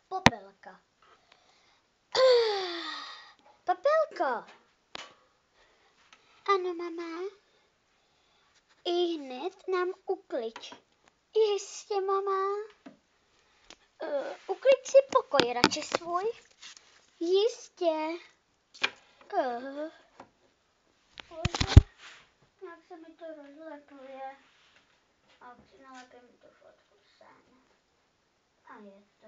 Popelka. Popelko. Ano, mama. I hned nám ukliď. Jistě, mama. Ukliď si pokoj radši svůj. Jistě. Bože, nějak se mi to rozlepuje. A nalepím tu fotku sem. A je to,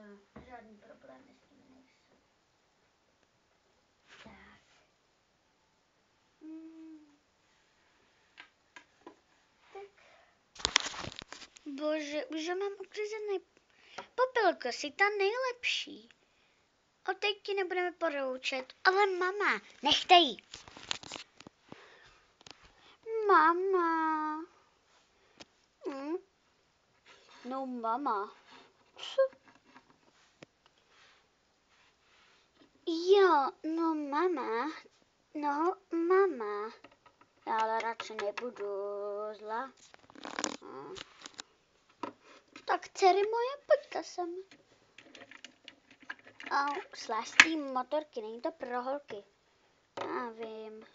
žádný problémy s tím nejsou. Tak. Tak. Bože, už ho mám uklizený. Popelko, jsi ta nejlepší. A teď ti nebudeme poroučet. Ale mama, nechte jí. Mama. No, mama. Jo, no mama. No, mama. Já ale radši nebudu zla. Tak dcery moje, pojďte sem. Au, sláští motorky, není to pro holky. Já vím.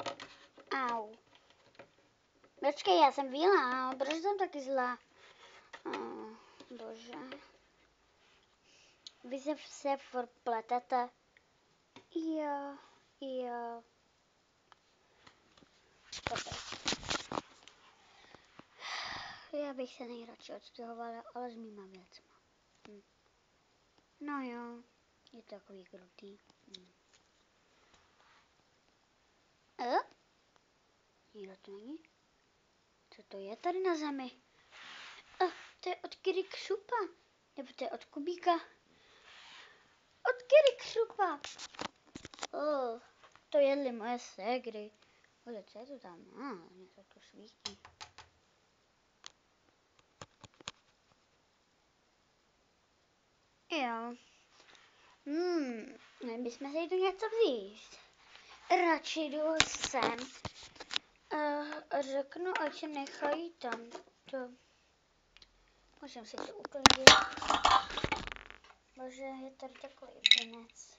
Au. Počkej, já jsem víla, proč jsem taky zlá? Bože. Vy se pletete. Jo. Já bych se nejradši odstěhovala, ale s mýma věcma. No jo, je to takový krutý. Nikdo to není? Co to je tady na zemi? To je od Kiry Křupa. Nebo to je od Kubíka? Od Kiry Křupa. To jedly moje ségry. Bože, co je to tam? Něco tu svítí. Jo. My bychom si tu něco vzít. Radši jdu sem. Řeknu, ať se nechají tam. To. Můžeme si to uklidit. Bože, je tady takový vinec.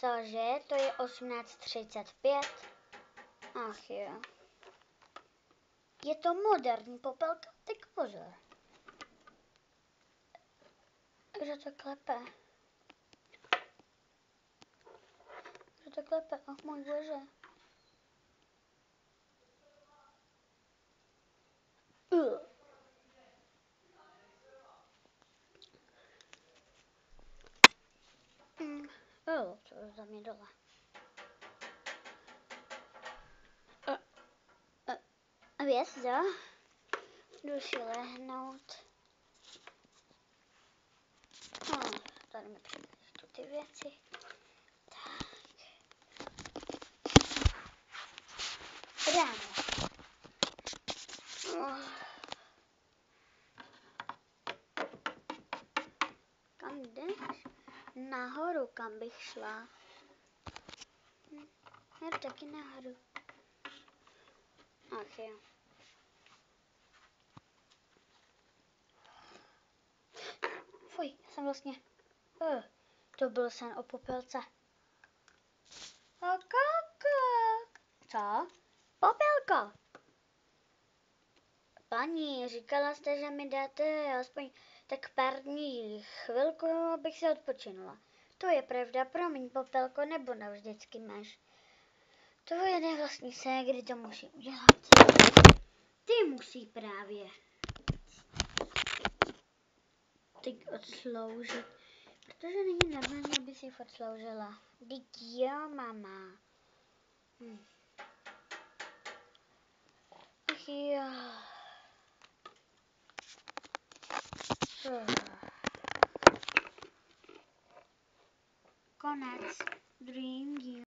Cože? To je 18:35? Ach jo. Je to moderní popelka, tak pozor. Kdo to klepe? Ach můj bože. Co je za mě dole? Věc, jo? Jdu si lehnout. Tady mi přečtu ty věci. Tak. Ráno. Kam jdeš? Nahoru, kam bych šla. Já taky nahoru. Ach jo. Fuj, já jsem vlastně... to byl sen o popelce. A kaka. Co? Popelko. Paní, říkala jste, že mi dáte aspoň tak pár dní chvilku, abych se odpočinula. To je pravda, promiň, Popelko, nebo navždycky máš. Tvoje nevlastní ségry to musí udělat. Ty musí právě teď odsloužit, protože není normální, aby si odsloužila. Teď jo, mama. Ach jo. Konec. Druhým dílem.